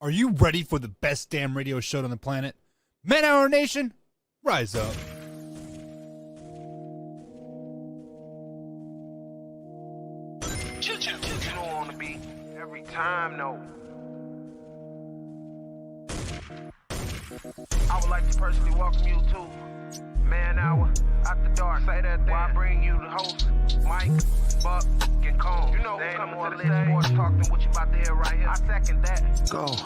Are you ready for the best damn radio show on the planet? Man Hour Nation, rise up. You know on the beat every time, no. I would like to personally welcome you to Man Hour After Dark. Say that while I bring you the host, Mike, Buck, and Cone. You know who's coming to the stage. Sports talk than what you about to hear right here. I second that. Go.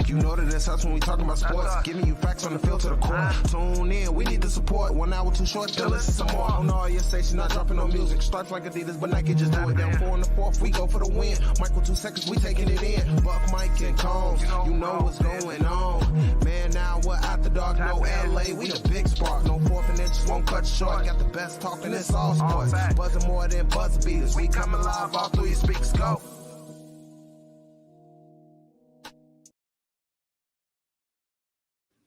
You know that it's us when we talking about sports. Giving you facts on the field to the core. Tune in, we need the support. 1 hour too short, then listen some more. On all your stations, not dropping no music. Starts like Adidas, but Nike just do it. Down 4 in the 4th, we go for the win. Michael 2 seconds, we taking it in. Buck, Mike, and Combs, you know what's going on. Man, now we're After Dark, no LA, we the big spark. No 4th and inches won't cut you short. Got the best talking, it's all sports. Buzzing more than buzz beaters. We coming live all through your speakers, go.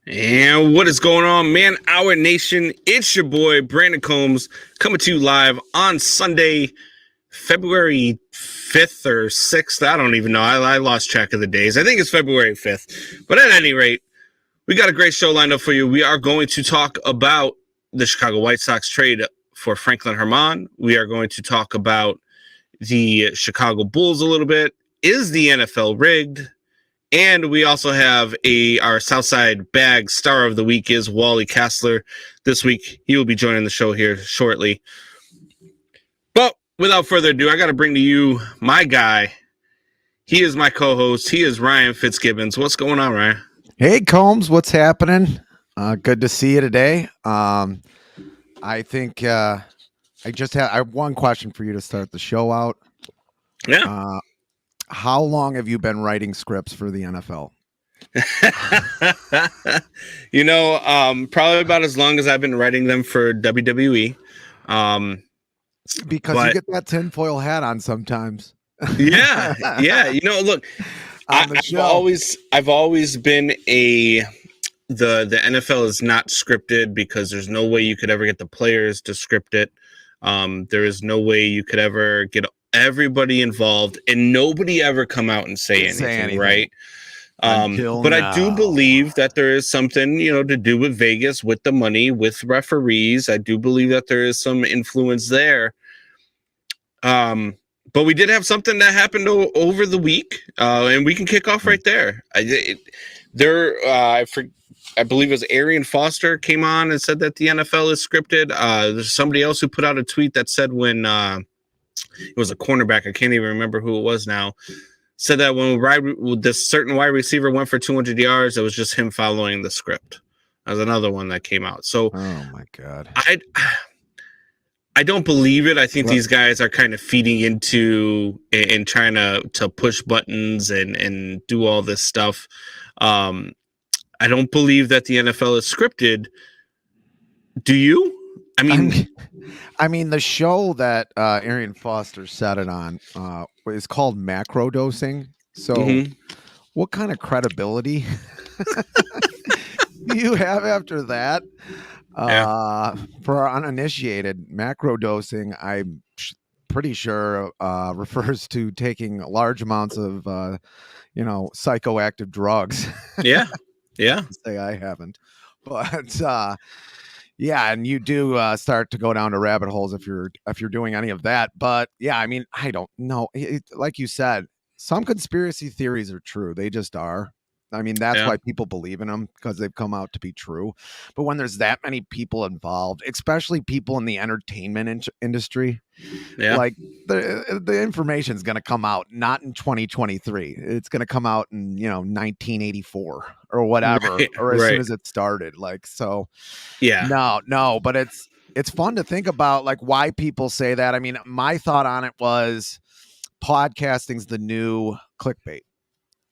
And what is going on, Man Hour Nation? It's your boy, Brandon Combs, coming to you live on Sunday, February 5th or 6th. I don't even know. I lost track of the days. I think it's February 5th. But at any rate, we got a great show lined up for you. We are going to talk about the Chicago White Sox trade for Franklin Herman. We are going to talk about the Chicago Bulls a little bit. Is the NFL rigged? And we also have our Southside Bag star of the week is Wally Kastler. This week, he will be joining the show here shortly. But without further ado, I got to bring to you my guy. He is my co-host. He is Ryan Fitzgibbons. What's going on, Ryan? Hey, Combs, what's happening? Good to see you today. I think I have one question for you to start the show out. Yeah. How long have you been writing scripts for the NFL? Probably about as long as I've been writing them for WWE. Because you get that tinfoil hat on sometimes. Yeah. Look, I've always been the NFL is not scripted because there's no way you could ever get the players to script it. There is no way you could ever get everybody involved and nobody ever come out and say anything, right? But now. I do believe that there is something, to do with Vegas, with the money, with referees. I do believe that there is some influence there. But we did have something that happened over the week, and we can kick off right there. I believe it was Arian Foster came on and said that the NFL is scripted. There's somebody else who put out a tweet that said when it was a cornerback, I can't even remember who it was now, said that when this certain wide receiver went for 200 yards, it was just him following the script. That was another one that came out. So, oh my God, I don't believe it. I think these guys are kind of feeding into and trying to push buttons and do all this stuff. I don't believe that the NFL is scripted. Do you? I mean, the show that Arian Foster set it on is called Macro Dosing. So what kind of credibility do you have after that? For our uninitiated, macro dosing, I'm pretty sure refers to taking large amounts of, psychoactive drugs. Yeah. Say I haven't, but yeah, and you do start to go down to rabbit holes if you're doing any of that. But yeah, I mean, I don't know. Like you said, some conspiracy theories are true. They just are. I mean, that's why people believe in them, because they've come out to be true. But when there's that many people involved, especially people in the entertainment industry, like the information is going to come out not in 2023. It's going to come out in 1984 or whatever, or as soon as it started. Like, so no. But it's fun to think about, like, why people say that. I mean, my thought on it was podcasting's the new clickbait.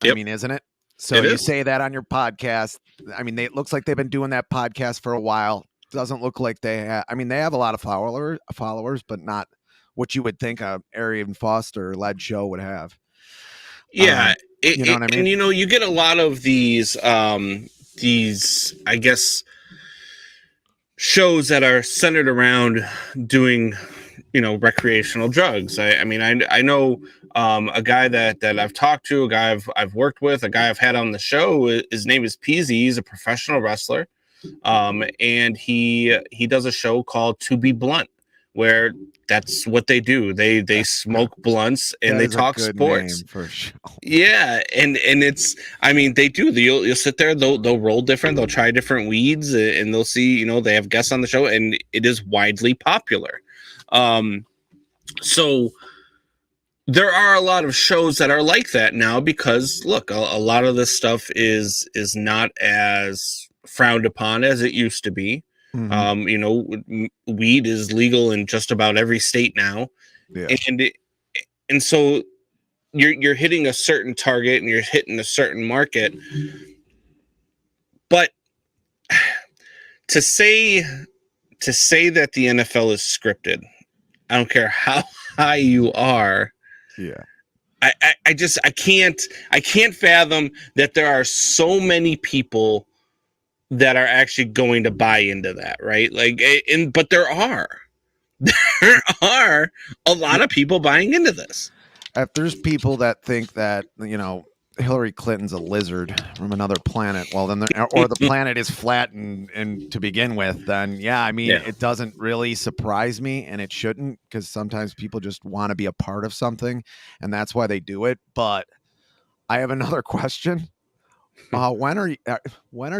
I mean, isn't it? So you say that on your podcast. I mean, it looks like they've been doing that podcast for a while. Doesn't look like they have. I mean, they have a lot of followers, but not what you would think a Arian Foster led show would have. Yeah, you know what I mean. And you get a lot of these, I guess, shows that are centered around doing recreational drugs. I mean, I know A guy that I've talked to, a guy I've worked with, a guy I've had on the show. His name is Peasy. He's a professional wrestler, and he does a show called To Be Blunt, where that's what they do. They smoke blunts and they talk sports. For sure. Yeah, and it's, I mean, they do. You'll sit there, they'll roll different, they'll try different weeds, and they'll see, you know, they have guests on the show, and it is widely popular. So there are a lot of shows that are like that now because, look, a lot of this stuff is not as frowned upon as it used to be. Mhm. You know, weed is legal in just about every state now, Yeah. and so you're hitting a certain target and you're hitting a certain market. But to say that the NFL is scripted, I don't care how high you are. Yeah. I can't fathom that there are so many people that are actually going to buy into that, right? Like, but there are a lot of people buying into this. If there's people that think that, you know, Hillary Clinton's a lizard from another planet, well, then or the planet is flat and to begin with, then yeah, I mean, it doesn't really surprise me, and it shouldn't, because sometimes people just want to be a part of something, and that's why they do it. But I have another question. When are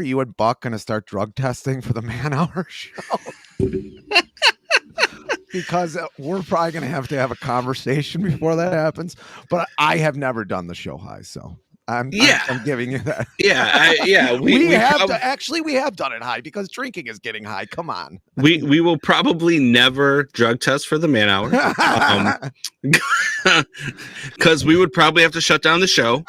you and Buck going to start drug testing for the Man Hour show? Because we're probably going to have a conversation before that happens. But I have never done the show high, so I'm giving you that. Yeah. We have done it high because drinking is getting high. Come on. We will probably never drug test for the Man Hour, because we would probably have to shut down the show.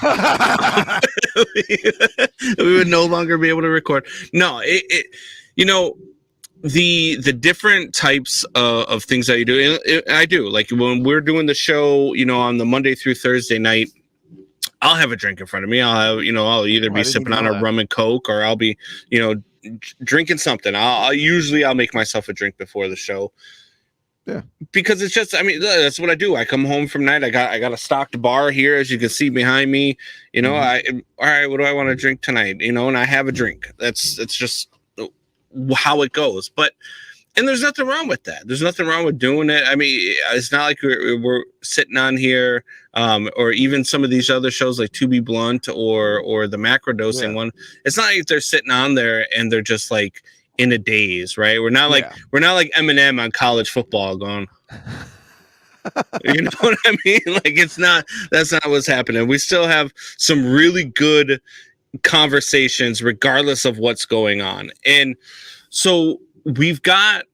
We would no longer be able to record. No, you know, the different types of things that you do. I do, like when we're doing the show, you know, on the Monday through Thursday night, I'll have a drink in front of me. I'll either be sipping on a rum and Coke, or I'll be, you know, drinking something. I'll make myself a drink before the show. Yeah, because it's just, I mean, that's what I do. I come home from night. I got a stocked bar here, as you can see behind me. You know, all right, what do I want to drink tonight? You know, and I have a drink. It's just how it goes. And there's nothing wrong with that. There's nothing wrong with doing it. I mean, it's not like we're sitting on here, or even some of these other shows like To Be Blunt or the macrodosing one. It's not like they're sitting on there and they're just like in a daze, right? We're not like Eminem on college football going, you know what I mean? Like, that's not what's happening. We still have some really good conversations regardless of what's going on. And so we've got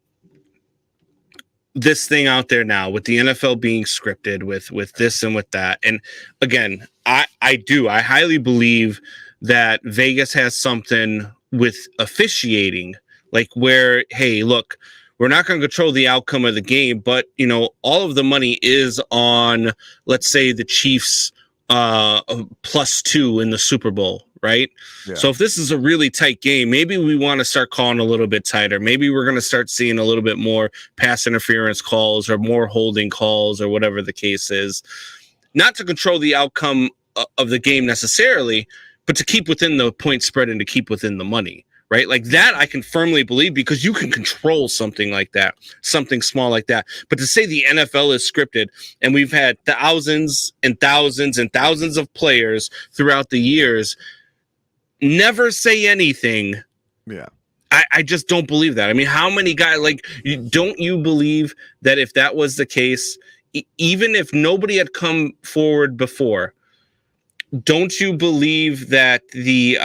this thing out there now with the NFL being scripted with this and with that. And again, I highly believe that Vegas has something with officiating, like where, hey, look, we're not going to control the outcome of the game, but you know, all of the money is on, let's say, the Chiefs +2 in the Super Bowl, right? Yeah. So if this is a really tight game, maybe we want to start calling a little bit tighter. Maybe we're going to start seeing a little bit more pass interference calls or more holding calls or whatever the case is. Not to control the outcome of the game necessarily, but to keep within the point spread and to keep within the money, right? Like that I can firmly believe, because you can control something like that, something small like that. But to say the NFL is scripted, and we've had thousands and thousands and thousands of players throughout the years never say anything. Yeah. I just don't believe that. I mean, how many guys, like, don't you believe that if that was the case, even if nobody had come forward before, don't you believe that the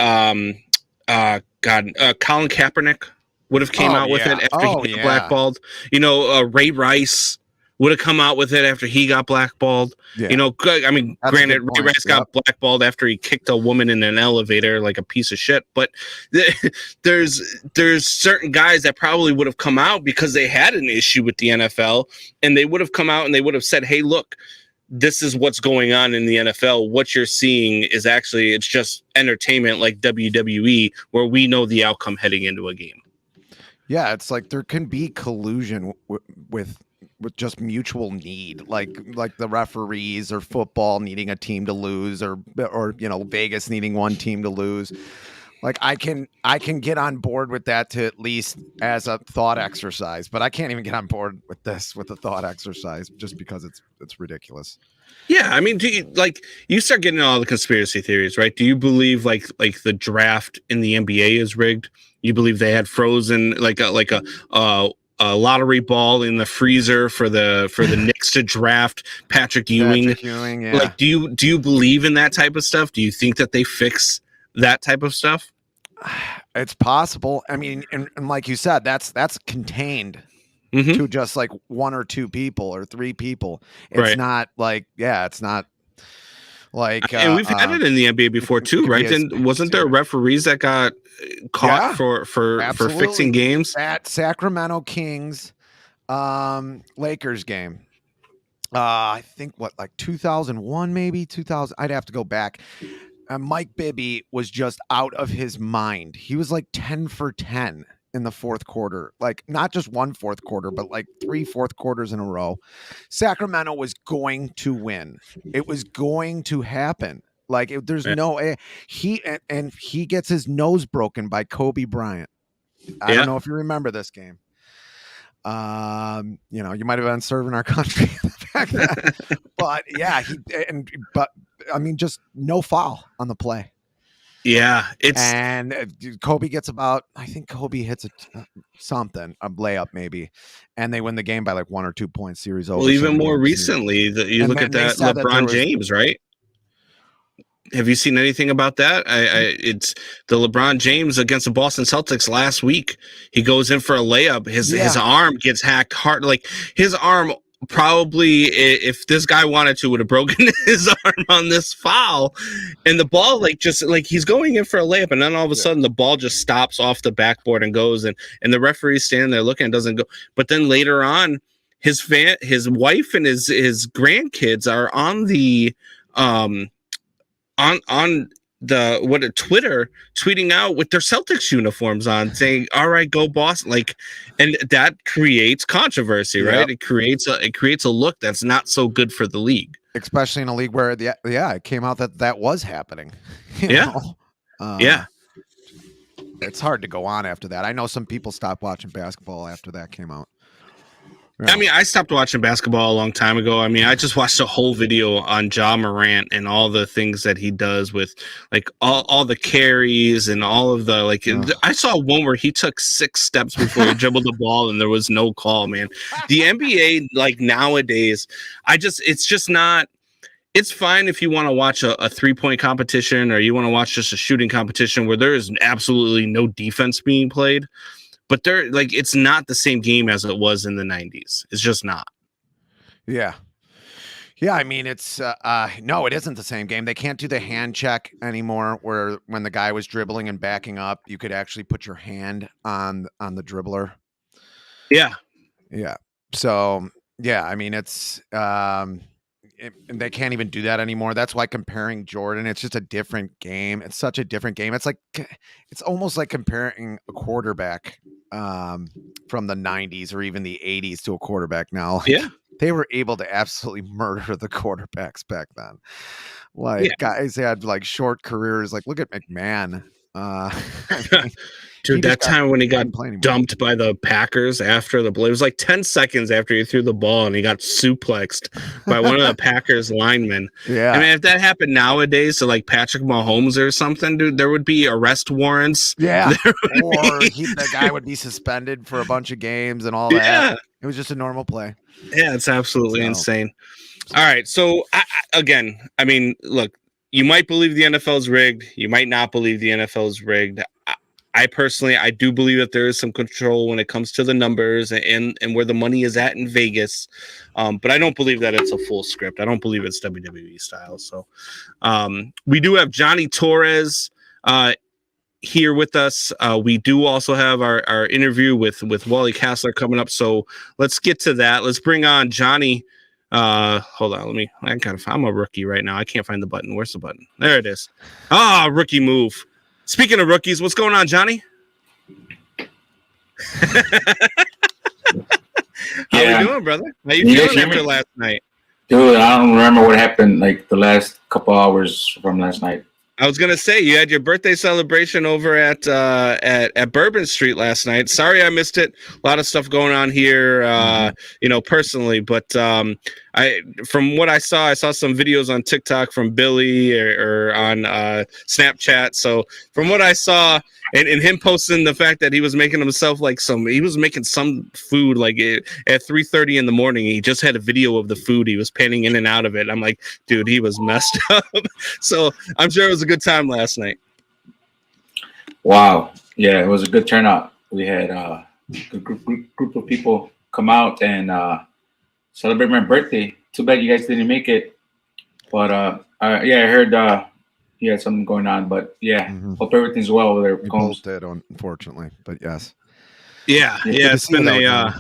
Colin Kaepernick would have came out with it after he got blackballed? You know, Ray Rice would have come out with it after he got blackballed. Yeah. You know, I mean, granted, Ray Rice got blackballed after he kicked a woman in an elevator like a piece of shit. But there's certain guys that probably would have come out because they had an issue with the NFL, and they would have come out and they would have said, hey, look, this is what's going on in the NFL. What you're seeing is actually, it's just entertainment like WWE, where we know the outcome heading into a game. Yeah, it's like there can be collusion with with just mutual need, like the referees or football needing a team to lose, or Vegas needing one team to lose. Like I can get on board with that to at least as a thought exercise, but I can't even get on board with this with a thought exercise just because it's ridiculous. Yeah, I mean, you start getting all the conspiracy theories, right? Do you believe like the draft in the NBA is rigged? You believe they had frozen like a lottery ball in the freezer for the Knicks to draft Patrick Ewing? Yeah. Like, do you believe in that type of stuff? Do you think that they fix that type of stuff? It's possible. I mean, and like you said, that's contained to just like one or two people or three people. It's not like, it's not like, and we've had it in the NBA before too, right? And wasn't there referees that got caught for fixing games? That Sacramento Kings, Lakers game. I think like 2001, maybe 2000. I'd have to go back. Mike Bibby was just out of his mind. He was like 10 for 10 in the fourth quarter. Like not just one fourth quarter, but like 3 fourth quarters in a row. Sacramento was going to win. It was going to happen. Like there's no he gets his nose broken by Kobe Bryant. I don't know if you remember this game. You might have been serving our country back then. But but I mean, just no foul on the play. Yeah, Kobe gets I think Kobe hits a layup maybe, and they win the game by like 1 or 2 points. Series over. Well, even more recently, you look at that LeBron James, right? Have you seen anything about that? It's the LeBron James against the Boston Celtics last week. He goes in for a layup. His arm gets hacked hard. Like his arm probably, if this guy wanted to, would have broken his arm on this foul. And the ball, he's going in for a layup, and then all of a sudden the ball just stops off the backboard and goes, and the referee's standing there looking, and doesn't go. But then later on, his wife and his grandkids are on the on the Twitter tweeting out with their Celtics uniforms on, saying, "All right, go Boston!" And that creates controversy, right? It creates a look that's not so good for the league, especially in a league where it came out that was happening. It's hard to go on after that. I know some people stopped watching basketball after that came out. Yeah. I mean, I stopped watching basketball a long time ago. I mean, I just watched a whole video on Ja Morant and all the things that he does with like all the carries and all of the I saw one where he took 6 steps before he dribbled the ball and there was no call, man. The NBA nowadays, it's just not. It's fine if you want to watch a 3-point competition or you want to watch just a shooting competition where there is absolutely no defense being played. But it's not the same game as it was in the 90s. It's just not. Yeah. Yeah, I mean, it's no, it isn't the same game. They can't do the hand check anymore where when the guy was dribbling and backing up, you could actually put your hand on the dribbler. Yeah. Yeah. So, yeah, I mean, it's they can't even do that anymore. That's why comparing Jordan, it's just a different game. It's such a different game. It's almost like comparing a quarterback from the 90s or even the 80s to a quarterback now. They were able to absolutely murder the quarterbacks back then. Guys had short careers. Look at McMahon. Dude, that time when he got dumped by the Packers after it was 10 seconds after he threw the ball and he got suplexed by one of the Packers linemen. Yeah. I mean, if that happened nowadays to Patrick Mahomes or something, dude, there would be arrest warrants. Yeah. The guy would be suspended for a bunch of games and all that. Yeah. It was just a normal play. Yeah, it's absolutely insane. All right. So, again, I mean, look, you might believe the NFL is rigged. You might not believe the NFL is rigged. I personally, I do believe that there is some control when it comes to the numbers and where the money is at in Vegas. But I don't believe that it's a full script. I don't believe it's WWE style. So we do have Johnny Torres here with us. We do also have our interview with Wally Castler coming up. So let's get to that. Let's bring on Johnny. Hold on. I'm a rookie right now. I can't find the button. Where's the button? There it is. Rookie move. Speaking of rookies, what's going on, Johnny? How How you doing, brother? How you Yes, feeling after me? last night? Dude, I don't remember what happened like the last couple hours from last night. I was gonna say you had your birthday celebration over at Bourbon Street last night. Sorry I missed it. A lot of stuff going on here, personally. But from what I saw some videos on TikTok from Billy or on Snapchat. So from what I saw, and him posting the fact that he was making himself he was making some food at 3:30 in the morning. He just had a video of the food. He was panning in and out of it. I'm like, dude, he was messed up. So I'm sure it was a good time last night. Wow. Yeah, it was a good turnout. We had a group of people come out and celebrate my birthday. Too bad you guys didn't make it. But I heard you had something going on. But yeah, hope everything's well over there. We both did, unfortunately, but yes. Yeah, it's been a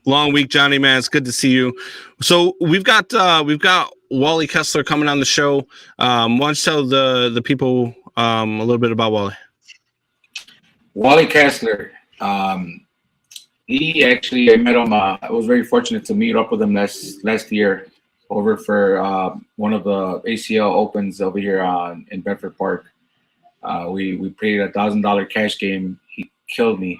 long week, Johnny, man. It's good to see you. So we've got Wally Kessler coming on the show. Why don't you tell the people a little bit about Wally? Wally Kessler. He actually, I met him. I was very fortunate to meet up with him last year over for one of the ACL Opens over here in Bedford Park. We played a $1,000 cash game. He killed me.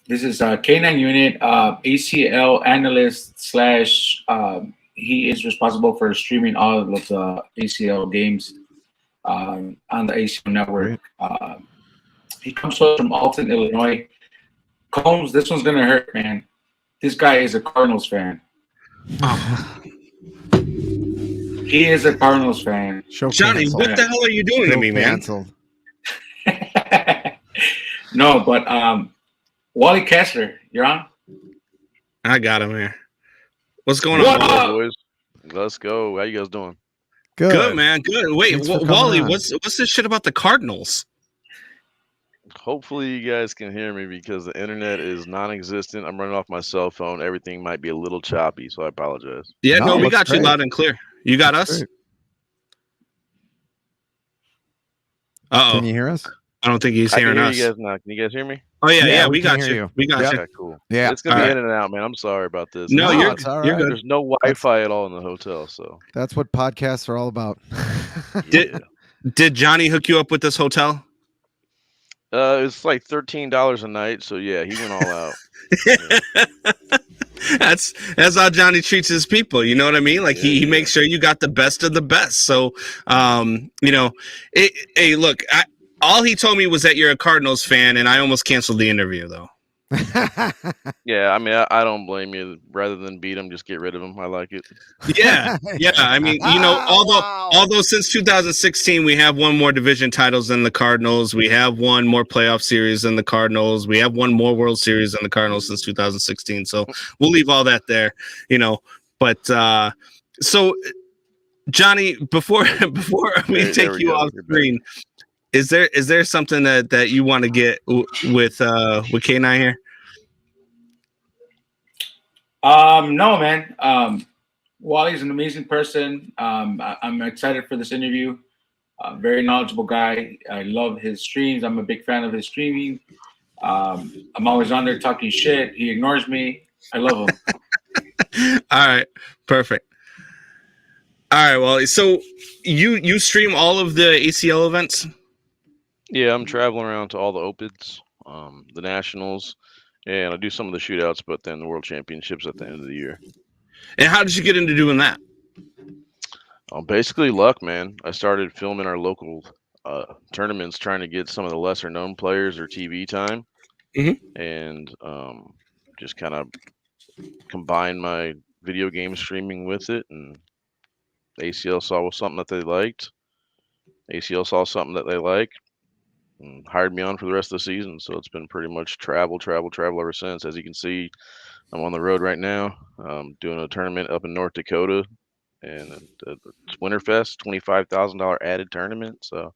This is a K9 unit, ACL analyst / he is responsible for streaming all of the ACL games on the ACL network. He comes from Alton, Illinois. Combs, this one's gonna hurt, man. This guy is a Cardinals fan. He is a Cardinals fan. Johnny, what the hell are you doing to me, man? No, but Wally Kessler, you're on. I got him here. What's going on, boys? Let's go. How you guys doing? Good, man. Good. Wait, Wally, what's this shit about the Cardinals? Hopefully you guys can hear me because the internet is non-existent. I'm running off my cell phone. Everything might be a little choppy, so I apologize. Yeah, no, we got you loud and clear. You got us? Uh-oh. Can you hear us? I don't think he's hearing us. You guys now. Can you guys hear me? Oh yeah, we got you. We got you. Okay, cool. Yeah, it's gonna be in and out, man. I'm sorry about this. No, you're good. There's no Wi-Fi at all in the hotel, so that's what podcasts are all about. Did Johnny hook you up with this hotel? It's like $13 a night, so yeah, he went all out. That's how Johnny treats his people. You know what I mean? Like he makes sure you got the best of the best. So, hey, look, all he told me was that you're a Cardinals fan, and I almost canceled the interview though. Yeah, I mean, I don't blame you. Rather than beat him, just get rid of him. I like it. Yeah. I mean, although since 2016 we have won more division titles than the Cardinals, we have won more playoff series than the Cardinals, we have won more World Series than the Cardinals since 2016. So we'll leave all that there, But so, Johnny, before we take you off screen. Is there something that you want to get with K9 here? No, man. Wally's an amazing person. I'm excited for this interview. Very knowledgeable guy. I love his streams. I'm a big fan of his streaming. I'm always on there talking shit. He ignores me. I love him. All right, perfect. All right, well, so you stream all of the ACL events? Yeah, I'm traveling around to all the Opens, the Nationals, and I do some of the shootouts, but then the World Championships at the end of the year. And how did you get into doing that? Basically luck, man. I started filming our local tournaments, trying to get some of the lesser known players or TV time, and just kind of combine my video game streaming with it. And ACL saw something that they liked. ACL saw something that they liked. And hired me on for the rest of the season, so it's been pretty much travel ever since. As you can see, I'm on the road right now, doing a tournament up in North Dakota, and it's Winterfest, $25,000 added tournament. So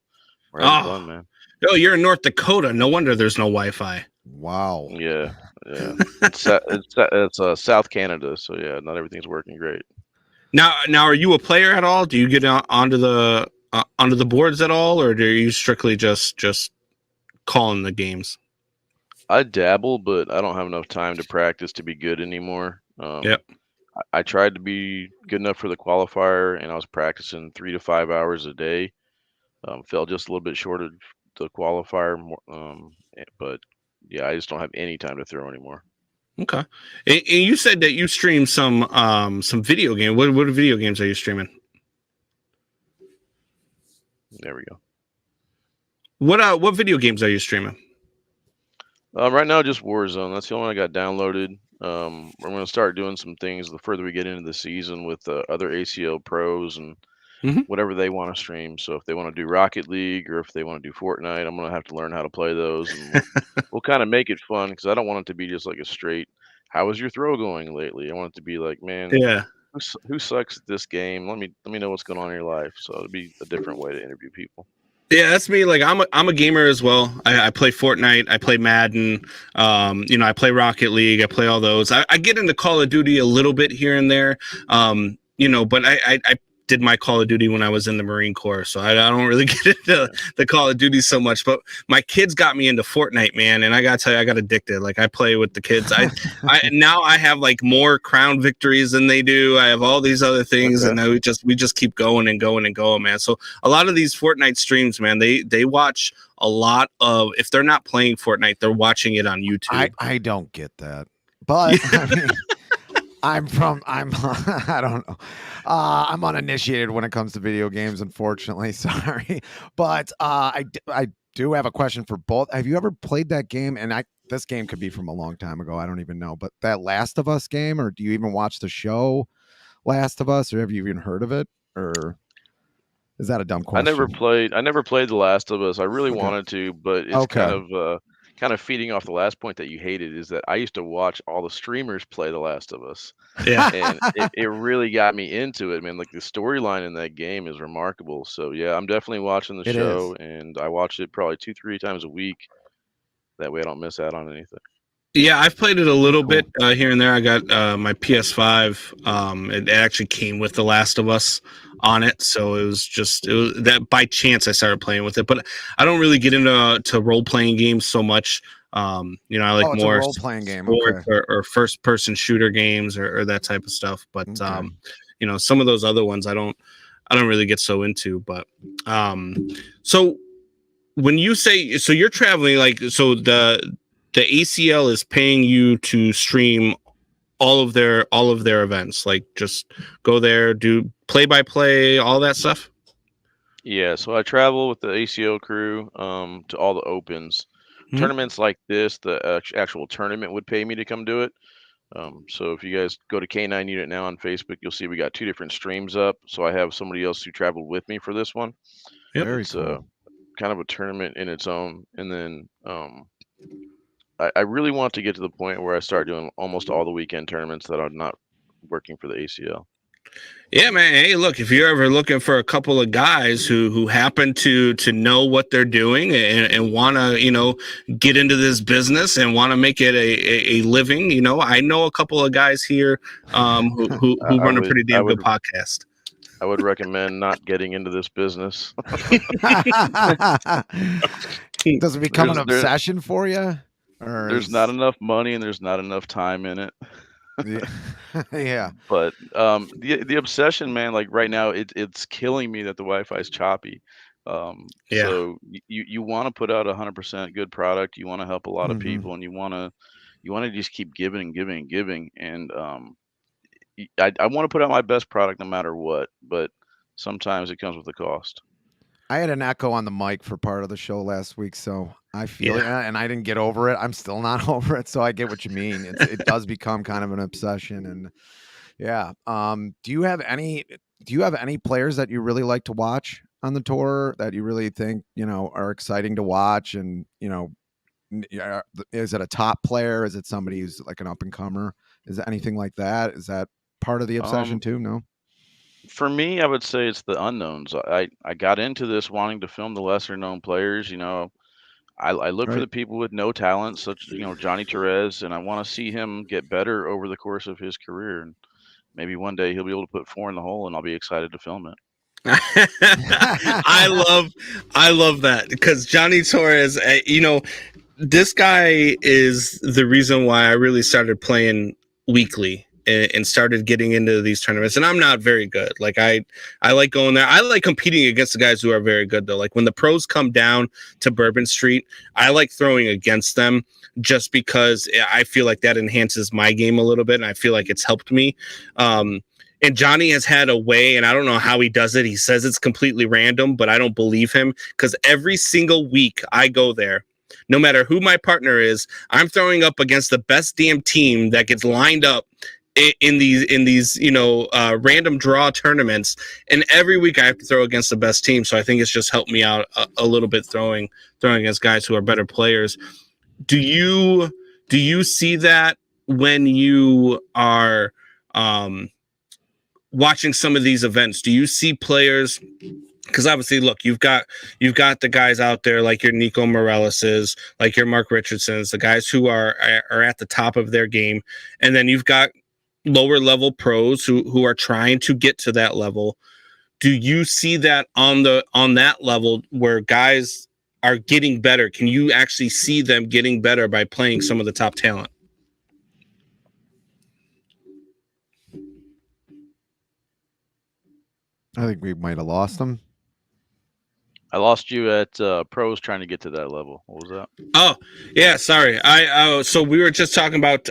we're having fun, man. Oh, you're in North Dakota. No wonder there's no Wi-Fi. Wow. Yeah. It's South Canada, so yeah, not everything's working great. Now, are you a player at all? Do you get onto the boards at all, or are you strictly just calling the games? I dabble, but I don't have enough time to practice to be good anymore. Yep. I tried to be good enough for the qualifier, and I was practicing 3 to 5 hours a day. Fell just a little bit short of the qualifier, but yeah, I just don't have any time to throw anymore. Okay. And you said that you stream some video game. What video games are you streaming? There we go. What video games are you streaming? Right now, just Warzone. That's the only one I got downloaded. We're going to start doing some things the further we get into the season with other ACL pros and whatever they want to stream. So if they want to do Rocket League or if they want to do Fortnite, I'm going to have to learn how to play those. And we'll kind of make it fun because I don't want it to be just like a straight, how is your throw going lately? I want it to be like, man, Yeah. who sucks at this game? Let me know what's going on in your life. So it'll be a different way to interview people. Yeah, that's me. Like I'm a gamer as well. I play Fortnite. I play Madden. I play Rocket League. I play all those. I get into Call of Duty a little bit here and there. But I did my Call of Duty when I was in the Marine Corps, so I don't really get into the Call of Duty so much. But my kids got me into Fortnite, man, and I gotta tell you, I got addicted. Like I play with the kids. I now I have like more crown victories than they do. I have all these other things, and we just keep going and going and going, man. So a lot of these Fortnite streams, man, they watch a lot of. If they're not playing Fortnite, they're watching it on YouTube. I don't get that, but I mean, I don't know. I'm uninitiated when it comes to video games, unfortunately. Sorry, but I do have a question for both. Have you ever played that game? And this game could be from a long time ago. I don't even know. But that Last of Us game, or do you even watch the show Last of Us, or have you even heard of it? Or is that a dumb question? I never played The Last of Us. I really wanted to, but it's kind of feeding off the last point that you hated is that I used to watch all the streamers play The Last of Us. Yeah. And it really got me into it, man. Like the storyline in that game is remarkable. So yeah, I'm definitely watching the show, and I watch it probably 2-3 times a week. That way I don't miss out on anything. Yeah, I've played it a little bit here and there. I got my PS5. It actually came with The Last of Us on it, so it was that by chance I started playing with it. But I don't really get into role playing games so much. I like more role playing game or first person shooter games or that type of stuff. But some of those other ones I don't really get so into. But so when you say so you're traveling, like, so the ACL is paying you to stream all of their events, like just go there, do play-by-play, all that stuff? Yeah, so I travel with the ACO crew to all the opens. Tournaments like this, the actual tournament would pay me to come do it. So if you guys go to K9 Unit now on Facebook, you'll see we got 2 different streams up. So I have somebody else who traveled with me for this one. Yep. Very It's cool. kind of a tournament in its own. And then I really want to get to the point where I start doing almost all the weekend tournaments that are not working for the ACL. Yeah, man. Hey, look, if you're ever looking for a couple of guys who happen to know what they're doing and want to, get into this business and want to make it a living, I know a couple of guys here who run a pretty damn good podcast. I would recommend not getting into this business. Does it become an obsession for you? Or there's not enough money and there's not enough time in it. Yeah. But the obsession, man, like right now it's killing me that the Wi-Fi is choppy. So you want to put out 100% good product, you want to help a lot of people, and you want to just keep giving and giving and giving. And I want to put out my best product no matter what, but sometimes it comes with a cost. I had an echo on the mic for part of the show last week, so I feel it, and I didn't get over it. I'm still not over it, so I get what you mean. It does become kind of an obsession, and yeah. Do you have any players that you really like to watch on the tour that you really think are exciting to watch? And is it a top player? Is it somebody who's like an up and comer? Is it anything like that? Is that part of the obsession too? No. For me, I would say it's the unknowns. I got into this wanting to film the lesser known players. I look for the people with no talent, such as Johnny Torres, and I want to see him get better over the course of his career. And maybe one day he'll be able to put 4 in the hole, and I'll be excited to film it. I love that because Johnny Torres, this guy is the reason why I really started playing weekly and started getting into these tournaments. And I'm not very good. Like I like going there. I like competing against the guys who are very good though. Like when the pros come down to Bourbon Street, I like throwing against them just because I feel like that enhances my game a little bit. And I feel like it's helped me. And Johnny has had a way, and I don't know how he does it. He says it's completely random, but I don't believe him because every single week I go there, no matter who my partner is, I'm throwing up against the best damn team that gets lined up in these random draw tournaments, and every week I have to throw against the best team. So I think it's just helped me out a little bit throwing against guys who are better players. Do you see that when you are watching some of these events? Do you see players? Because obviously, look, you've got the guys out there like your Nico Moreles's, like your Mark Richardson's, the guys who are at the top of their game, and then you've got lower level pros who are trying to get to that level. Do you see that on that level where guys are getting better? Can you actually see them getting better by playing some of the top talent? I think we might have lost them. I lost you at pros trying to get to that level. What was that? Oh, yeah, sorry. So we were just talking about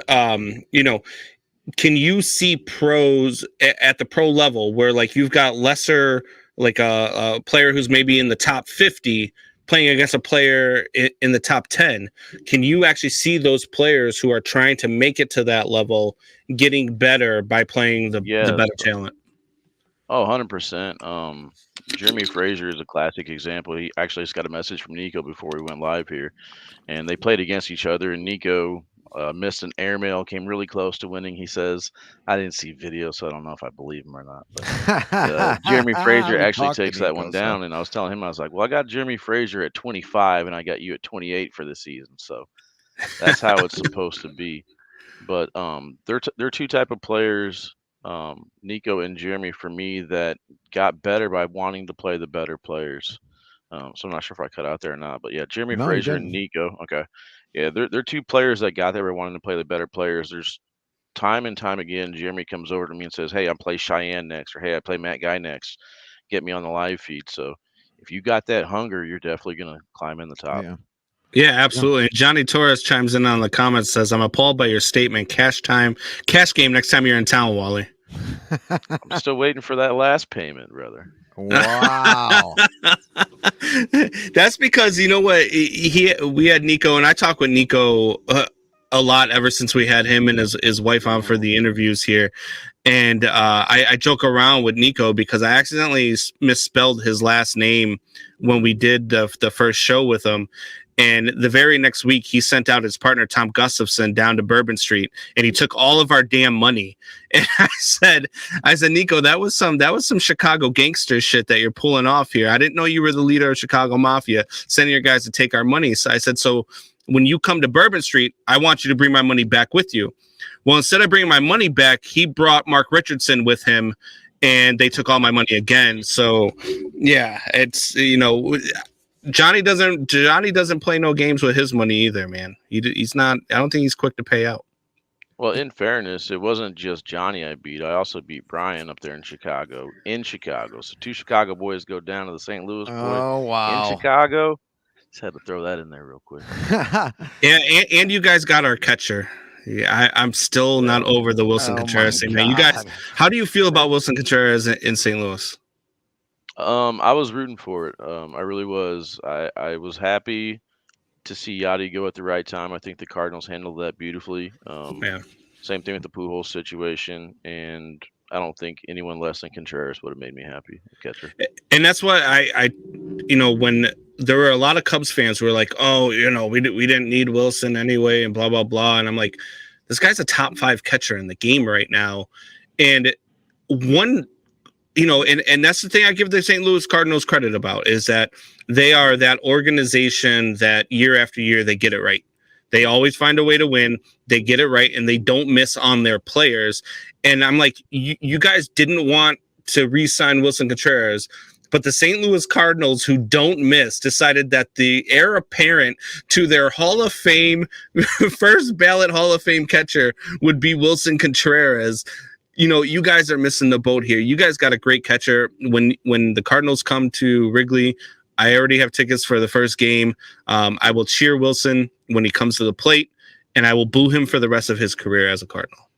can you see pros at the pro level where like you've got lesser, like a player who's maybe in the top 50 playing against a player in the top 10? Can you actually see those players who are trying to make it to that level getting better by playing the better talent? Oh, 100%. Jeremy Frazier is a classic example. He actually just got a message from Nico before we went live here, and they played against each other, and Nico missed an airmail, came really close to winning. He says, I didn't see video, so I don't know if I believe him or not. But Jeremy Frazier actually takes that one down, and I was telling him, I was like, well, I got Jeremy Frazier at 25, and I got you at 28 for the season, so that's how it's supposed to be. But they're two type of players, Nico and Jeremy, for me, that got better by wanting to play the better players. So I'm not sure if I cut out there or not, but yeah, Jeremy Frazier and Nico. Okay. Yeah, they're two players that got there by wanting to play the better players. There's time and time again, Jeremy comes over to me and says, hey, I play Cheyenne next, or hey, I play Matt Guy next. Get me on the live feed. So if you got that hunger, you're definitely going to climb in the top. Yeah, absolutely. Johnny Torres chimes in on the comments, says, I'm appalled by your statement. Cash game next time you're in town, Wally. I'm still waiting for that last payment, brother. Wow. That's because, you know what, we had Nico, and I talk with Nico a lot ever since we had him and his wife on for the interviews here. And I joke around with Nico because I accidentally misspelled his last name when we did the first show with him. And the very next week, he sent out his partner, Tom Gustafson, down to Bourbon Street, and he took all of our damn money. And I said, Nico, that was some Chicago gangster shit that you're pulling off here. I didn't know you were the leader of Chicago Mafia, sending your guys to take our money. So I said, so when you come to Bourbon Street, I want you to bring my money back with you. Well, instead of bringing my money back, he brought Mark Richardson with him, and they took all my money again. So, yeah, it's, Johnny doesn't play no games with his money either, man. He's not. I don't think he's quick to pay out. Well, in fairness, it wasn't just Johnny I beat. I also beat Brian up there in Chicago. So two Chicago boys go down to the St. Louis boy. Oh, wow. In Chicago. Just had to throw that in there real quick. Yeah, and you guys got our catcher. Yeah, I'm still not over the Wilson Contreras thing, man. You guys, how do you feel about Wilson Contreras in St. Louis? I was rooting for it. I really was. I was happy to see Yachty go at the right time. I think the Cardinals handled that beautifully. Same thing with the Pujols situation, and I don't think anyone less than Contreras would have made me happy, catcher. And that's why I when there were a lot of Cubs fans who were like, oh, we didn't need Wilson anyway, and blah blah blah, and I'm like, this guy's a top 5 catcher in the game right now, and and that's the thing I give the St. Louis Cardinals credit about, is that they are that organization that year after year, they get it right. They always find a way to win. They get it right, and they don't miss on their players. And I'm like, you guys didn't want to re-sign Wilson Contreras, but the St. Louis Cardinals, who don't miss, decided that the heir apparent to their Hall of Fame, first ballot Hall of Fame catcher would be Wilson Contreras. You know, you guys are missing the boat here. You guys got a great catcher. When the Cardinals come to Wrigley, I already have tickets for the first game. I will cheer Wilson when he comes to the plate, and I will boo him for the rest of his career as a Cardinal.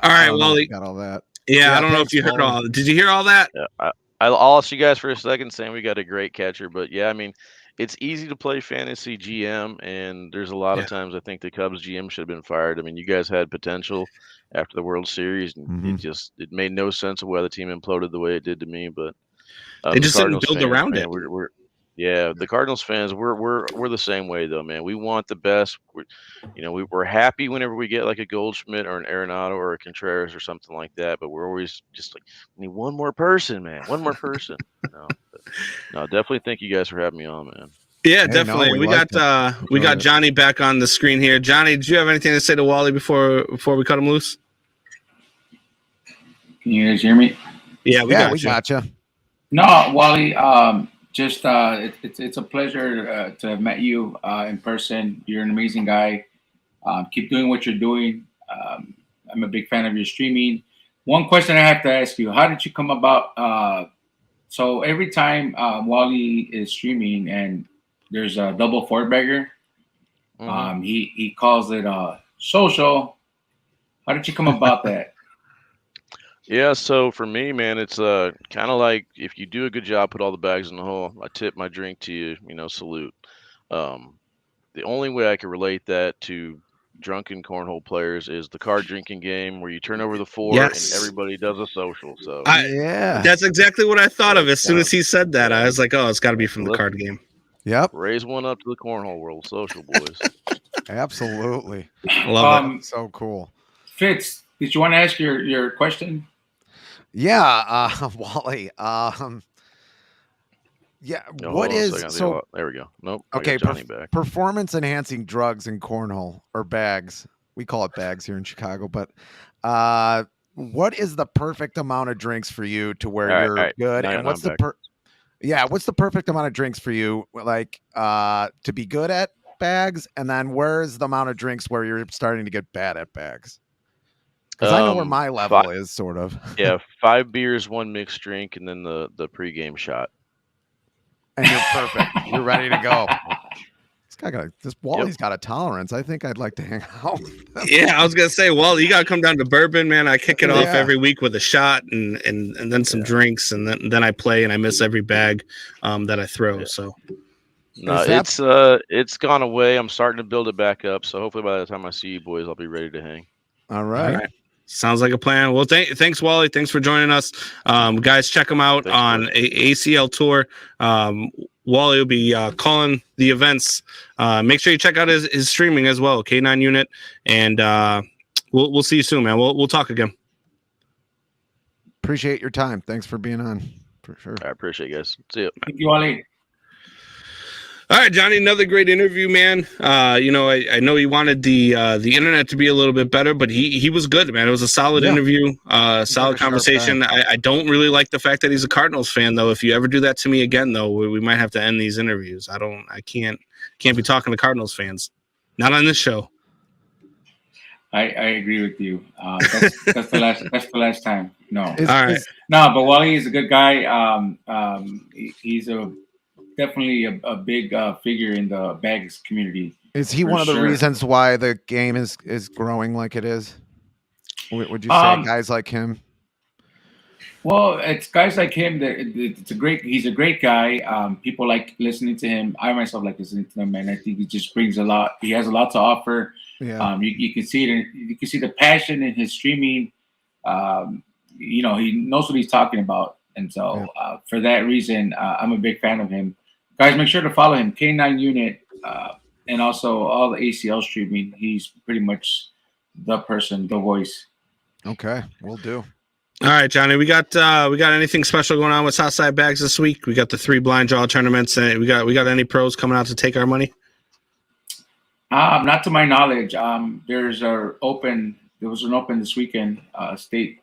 All right, Wally. Got all that. Yeah, I don't know if you heard all. Did you hear all that? Yeah, I'll ask you guys for a second saying we got a great catcher, but yeah, I mean, it's easy to play fantasy GM, and there's a lot of times I think the Cubs GM should have been fired. I mean, you guys had potential after the World Series, and it made no sense of why the team imploded the way it did to me. But they just didn't build around it. The Cardinals fans, we're the same way though, man. We want the best. We're happy whenever we get like a Goldschmidt or an Arenado or a Contreras or something like that. But we're always just like, we need one more person, man. One more person. No, definitely thank you guys for having me on, man. Yeah, definitely. We got Johnny back on the screen here. Johnny, did you have anything to say to Wally before we cut him loose? Can you guys hear me? Yeah, we gotcha. No, Wally. It's a pleasure to have met you in person. You're an amazing guy. Keep doing what you're doing. I'm a big fan of your streaming. One question I have to ask you: how did you come about? So every time Wally is streaming and there's a double four bagger, he calls it social. How did you come about that? Yeah, so for me, man, it's kind of like if you do a good job, put all the bags in the hole. I tip my drink to you, salute. The only way I can relate that to drunken cornhole players is the card drinking game where you turn over the four and everybody does a social. So that's exactly what I thought of as soon as he said that. I was like, oh, it's got to be from the card game. Yep. Raise one up to the cornhole world, social boys. Absolutely. Love it. So cool. Fitz, did you want to ask your question? Yeah, Wally. What is so? There we go. Nope. Okay, Johnny back. Performance enhancing drugs in cornhole or bags. We call it bags here in Chicago, but what is the perfect amount of drinks for you to where you're good? And what's what's the perfect amount of drinks for you, like to be good at bags? And then where's the amount of drinks where you're starting to get bad at bags? Because I know where my level is, sort of. Yeah, 5 beers, 1 mixed drink, and then the pregame shot. And you're perfect. You're ready to go. This Wally's got a tolerance. I think I'd like to hang out. Yeah, I was gonna say, Wally, you gotta come down to bourbon, man. I kick it off every week with a shot and then some drinks, and then I play and I miss every bag that I throw. Yeah. So no, it's gone away. I'm starting to build it back up. So hopefully by the time I see you boys, I'll be ready to hang. All right. Sounds like a plan. Well, thanks, Wally. Thanks for joining us. Guys, check him out on ACL Tour. Wally will be calling the events. Make sure you check out his streaming as well, K9 Unit. And we'll see you soon, man. We'll talk again. Appreciate your time. Thanks for being on. For sure. I appreciate it, guys. See you. Thank you, Wally. All right, Johnny, another great interview, man. I know he wanted the internet to be a little bit better, but he was good, man. It was a solid interview, solid conversation. I don't really like the fact that he's a Cardinals fan, though. If you ever do that to me again, though, we might have to end these interviews. I can't be talking to Cardinals fans. Not on this show. I agree with you. That's the last time. No. All right. No, but Wally is a good guy. He's definitely a big figure in the bags community. Is he one of the reasons why the game is growing like it is? Would you say guys like him? Well, it's guys like him that he's a great guy. People like listening to him. I myself like listening to him, and I think he just brings a lot. He has a lot to offer. Yeah. You can see it. You can see the passion in his streaming. He knows what he's talking about, and so for that reason, I'm a big fan of him. Guys, make sure to follow him, K9 Unit, and also all the ACL streaming. He's pretty much the person, the voice. Okay, we'll do. All right, Johnny, we got anything special going on with Southside Bags this week? We got the 3 blind draw tournaments, and we got any pros coming out to take our money? Not to my knowledge. There's there was an open this weekend, state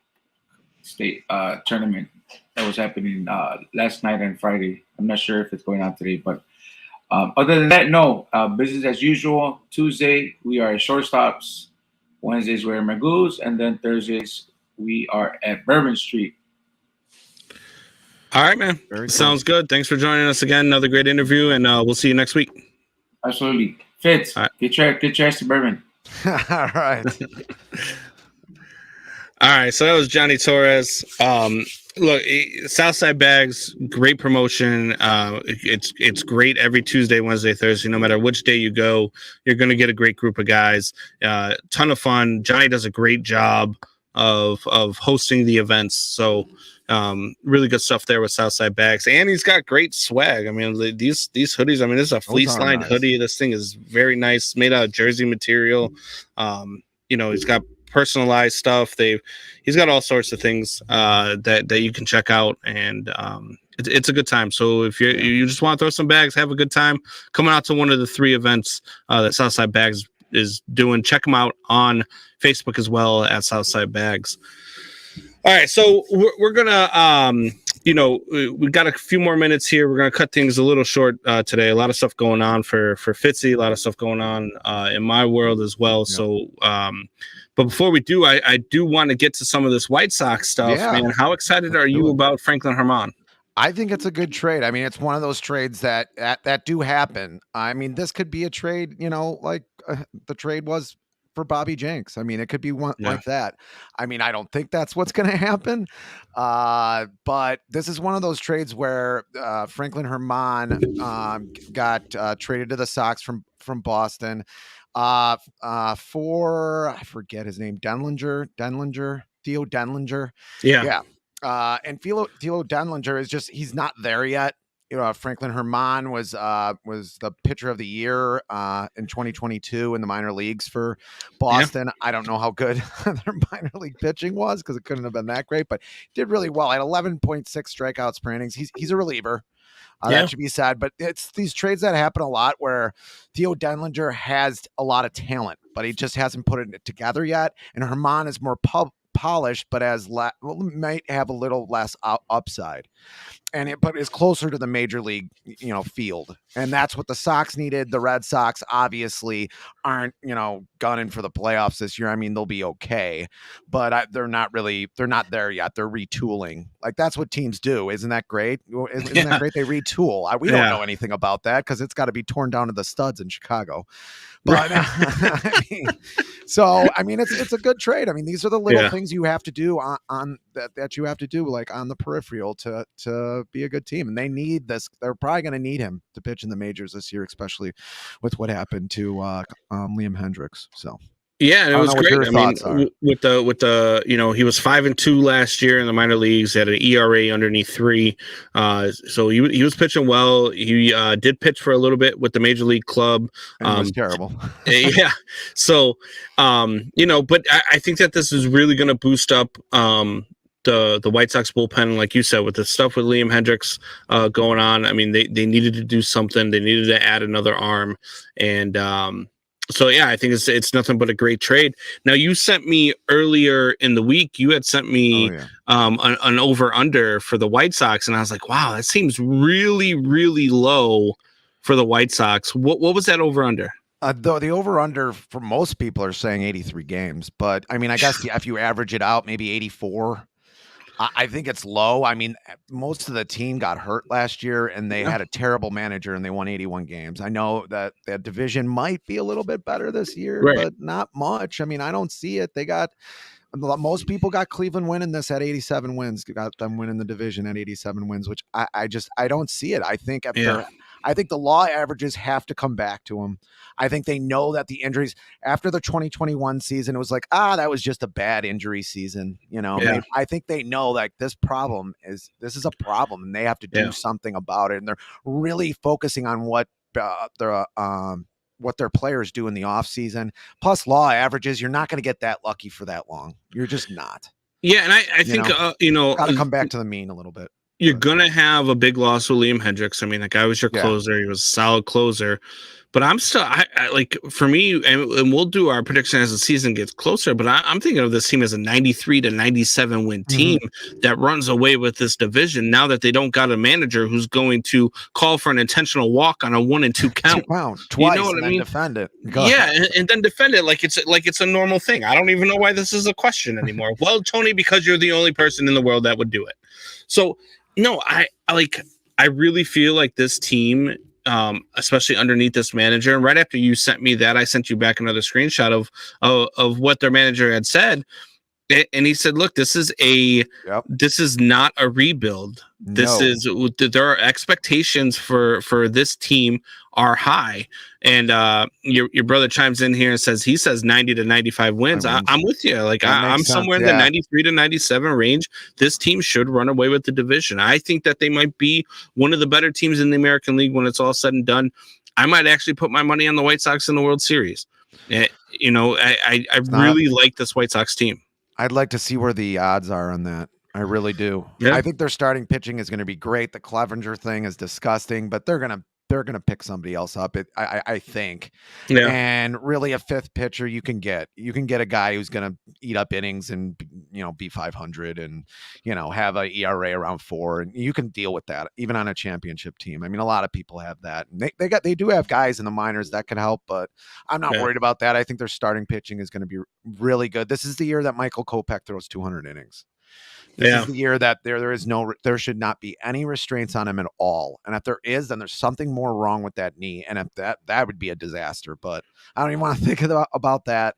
tournament that was happening last night and Friday. I'm not sure if it's going on today, but other than that, no. Business as usual. Tuesday we are at Shortstops. Wednesdays we're at Magoo's, and then Thursdays we are at Bourbon Street. All right, man. Very cool. Sounds good. Thanks for joining us again. Another great interview, and we'll see you next week. Absolutely. Fitz, All right. get your ass to Bourbon. All right. All right, so that was Johnny Torres. Look, Southside Bags, great promotion. It's great every Tuesday, Wednesday, Thursday. No matter which day you go, you're going to get a great group of guys. Ton of fun. Johnny does a great job of hosting the events. So really good stuff there with Southside Bags, and he's got great swag. I mean, these hoodies. I mean, this is a fleece lined hoodie. This thing is very nice, made out of jersey material. He's got personalized stuff. He's got all sorts of things that you can check out, and it's a good time. So if you just want to throw some bags, have a good time, coming out to one of the 3 events that Southside Bags is doing, check them out on Facebook as well at Southside Bags. All right, so we're gonna we got a few more minutes here. We're gonna cut things a little short today. A lot of stuff going on for Fitzy, a lot of stuff going on in my world as well. Yeah. So but before we do, I do want to get to some of this White Sox stuff. Yeah. Man, how excited are you about Franklin Herman? I think it's a good trade. I mean, it's one of those trades that do happen. I mean, this could be a trade, like the trade was for Bobby Jenks. I mean, it could be one like that. I mean, I don't think that's what's going to happen. But this is one of those trades where Franklin Herman got traded to the Sox from Boston for, I forget his name, Theo Denlinger. Yeah. And Theo Denlinger is he's not there yet. Franklin Herman was the pitcher of the year in 2022 in the minor leagues for Boston. Yeah. I don't know how good their minor league pitching was because it couldn't have been that great, but did really well at 11.6 strikeouts per innings. He's a reliever. That should be said, but it's these trades that happen a lot where Theo Denlinger has a lot of talent, but he just hasn't put it together yet. And Herman is more polished, but might have a little less upside, but is closer to the major league, field. And that's what the Sox needed. The Red Sox obviously aren't, gunning for the playoffs this year. I mean, they'll be okay, but they're not there yet. They're retooling. Like that's what teams do. Isn't that great? Isn't that great? They retool. We don't know anything about that because it's got to be torn down to the studs in Chicago. But it's a good trade. I mean, these are the little things you have to do on that you have to do like on the peripheral to be a good team. And they need this. They're probably going to need him to pitch in the majors this year, especially with what happened to Liam Hendricks. So. Yeah, and it was great. I mean, with the he was 5-2 last year in the minor leagues. He had an ERA underneath 3. So he was pitching well. He did pitch for a little bit with the major league club. And it was terrible. Yeah. So but I think that this is really going to boost up the White Sox bullpen, like you said, with the stuff with Liam Hendricks going on. I mean, they needed to do something. They needed to add another arm, and so yeah, I think it's nothing but a great trade. Now, you sent me earlier in the week. You had sent me an over under for the White Sox, and I was like, wow, that seems really, really low for the White Sox. What was that over under? The over under for most people are saying 83 games, but I mean, I guess if you average it out, maybe 84. I think it's low. I mean, most of the team got hurt last year and they had a terrible manager and they won 81 games. I know that that division might be a little bit better this year, but not much. I mean, I don't see it. Most people got Cleveland winning this at 87 wins, got them winning the division at 87 wins, which I don't see it. I think I think the law averages have to come back to them. I think they know that the injuries after the 2021 season, it was like, that was just a bad injury season. I think they know like this is a problem and they have to do something about it. And they're really focusing on what their players do in the off season. Plus law averages, you're not going to get that lucky for that long. You're just not. Yeah. And I think, got to come back to the mean a little bit. you're gonna have a big loss with Liam Hendricks. I mean, that guy was your Yeah. closer. He was a solid closer. But I'm still, I like, for me, and we'll do our prediction as the season gets closer. But I'm thinking of this team as a 93 to 97 win team that runs away with this division. Now that they don't got a manager who's going to call for an intentional walk on a 1 and 2 count, Twice, know what and I then mean? defend it. yeah, and then defend it like it's a normal thing. I don't even know why this is a question anymore. Well, Tony, because you're the only person in the world that would do it. So no, I really feel like this team. Especially underneath this manager. And right after you sent me that, I sent you back another screenshot of what their manager had said. And he said, look, this is not a rebuild. This is, there are expectations for this team are high. And your brother chimes in here and says, he says 90 to 95 wins. I'm with you. Like I'm somewhere in the 93 to 97 range. This team should run away with the division. I think that they might be one of the better teams in the American League when it's all said and done. I might actually put my money on the White Sox in the World Series. I really like this White Sox team. I'd like to see where the odds are on that. I really do. Yeah. I think their starting pitching is going to be great. The Clevenger thing is disgusting, but they're gonna pick somebody else up. I think. Yeah. And really, a fifth pitcher you can get a guy who's going to eat up innings and be 500 and have a ERA around 4, and you can deal with that even on a championship team. I mean, a lot of people have that. And they do have guys in the minors that can help, but I'm not worried about that. I think their starting pitching is going to be really good. This is the year that Michael Kopech throws 200 innings. This is the year that there should not be any restraints on him at all. And if there is, then there's something more wrong with that knee. And if that would be a disaster, but I don't even want to think about that.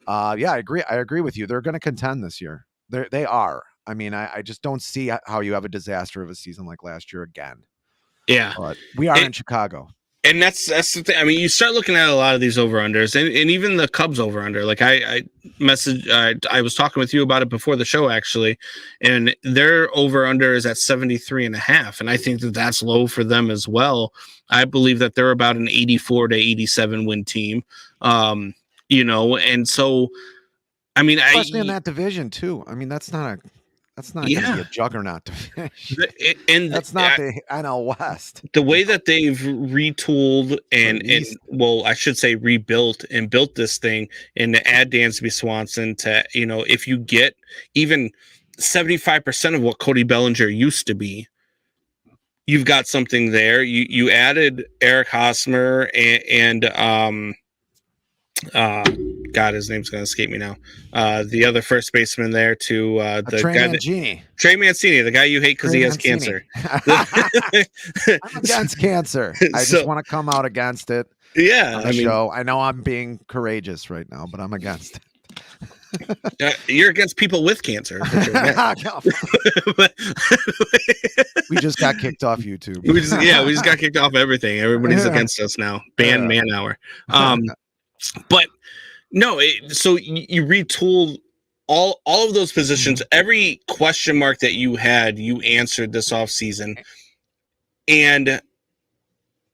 Yeah, I agree with you. They're going to contend this year. They are. I mean, I just don't see how you have a disaster of a season like last year again. Yeah. But we are in Chicago. And that's the thing. I mean, you start looking at a lot of these over-unders and even the Cubs over-under. Like I was talking with you about it before the show, actually, and their over-under is at 73.5. And I think that that's low for them as well. I believe that they're about an 84 to 87 win team. And so, I mean, especially in that division too. I mean, that's not going to be a juggernaut to finish. And that's not the NL West. The way that they've retooled and I should say rebuilt and built this thing, and to add Dansby Swanson to, if you get even 75% of what Cody Bellinger used to be, you've got something there. You added Eric Hosmer and God, his name's going to escape me now. The other first baseman there to the Trey guy Mancini. Trey Mancini, the guy you hate because he has cancer. I'm against cancer. I just want to come out against it. Yeah, I know I'm being courageous right now, but I'm against it. You're against people with cancer. We just got kicked off YouTube. We just got kicked off everything. Everybody's against us now. Ban man hour. But no, so you retooled all of those positions. Every question mark that you had, you answered this offseason. And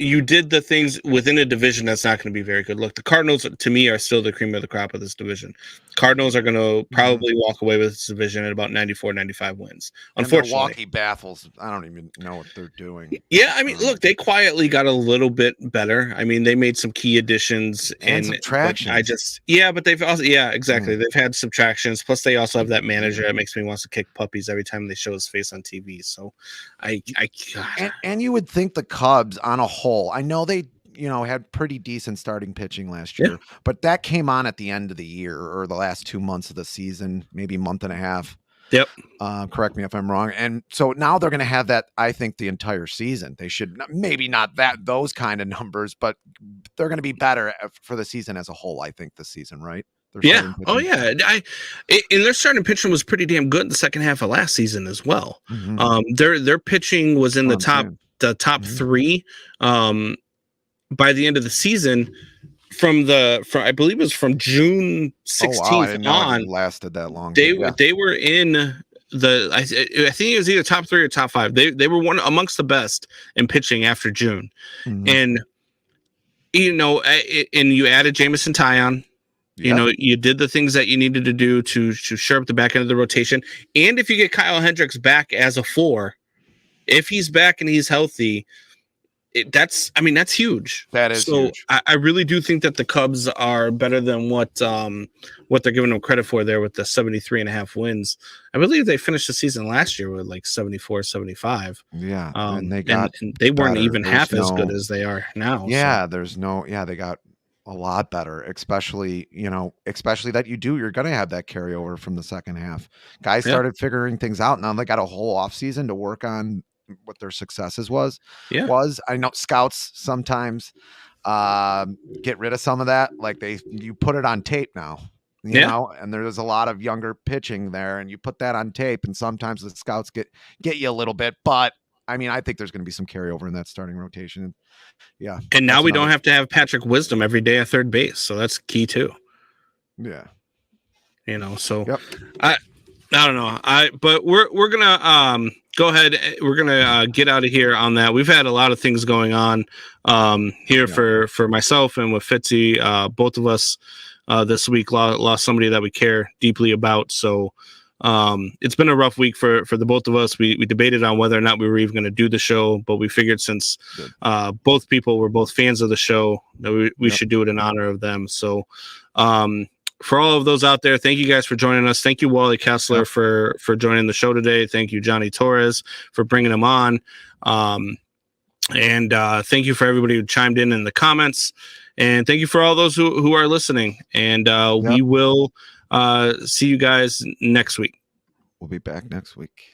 you did the things within a division that's not going to be very good. Look, the Cardinals, to me, are still the cream of the crop of this division. Cardinals are going to probably walk away with this division at about 94, 95 wins. Unfortunately. And Milwaukee baffles. I don't even know what they're doing. Yeah, I mean, look, they quietly got a little bit better. I mean, they made some key additions. And subtractions. But they've also, exactly. They've had subtractions. Plus, they also have that manager that makes me want to kick puppies every time they show his face on TV. So, And you would think the Cubs on a whole, I know they had pretty decent starting pitching last year, but that came on at the end of the year or the last 2 months of the season, maybe month and a half. Yep. Correct me if I'm wrong. And so now they're going to have that, I think, the entire season. They should maybe not those kind of numbers, but they're going to be better for the season as a whole. I think this season, right? Yeah. Oh, yeah. And their starting pitching was pretty damn good in the second half of last season as well. Mm-hmm. Their pitching was in the top three. By the end of the season, from I believe it was from June 16th on, it lasted that long. They were in I think it was either top 3 or top 5. They were one amongst the best in pitching after June, and and you added Jameson Taillon. You did the things that you needed to do to shore up the back end of the rotation, and if you get Kyle Hendricks back as a 4. if he's back and he's healthy, that's huge. That is huge. I really do think that the Cubs are better than what they're giving them credit for there with the 73.5 wins. I believe they finished the season last year with like 74, 75. Yeah. And they weren't even half as good as they are now. Yeah. They got a lot better, especially that you're going to have that carryover from the second half. Guys started figuring things out. Now they got a whole off season to work on what their successes was. I know scouts sometimes get rid of some of that. Like you put it on tape now, you know, and there's a lot of younger pitching there, and you put that on tape, and sometimes the scouts get you a little bit, but I think there's going to be some carryover in that starting rotation. Yeah. And now we don't have to have Patrick Wisdom every day at third base. So that's key too. Yeah. So I don't know. But we're going to go ahead. We're going to get out of here on that. We've had a lot of things going on here for myself and with Fitzy. Both of us this week lost somebody that we care deeply about. So it's been a rough week for the both of us. We debated on whether or not we were even going to do the show, but we figured since both people were both fans of the show, that we should do it in honor of them. So for all of those out there, thank you guys for joining us. Thank you, Wally Kessler, for joining the show today. Thank you, Johnny Torres, for bringing him on. And thank you for everybody who chimed in the comments. And thank you for all those who are listening. And we will see you guys next week. We'll be back next week.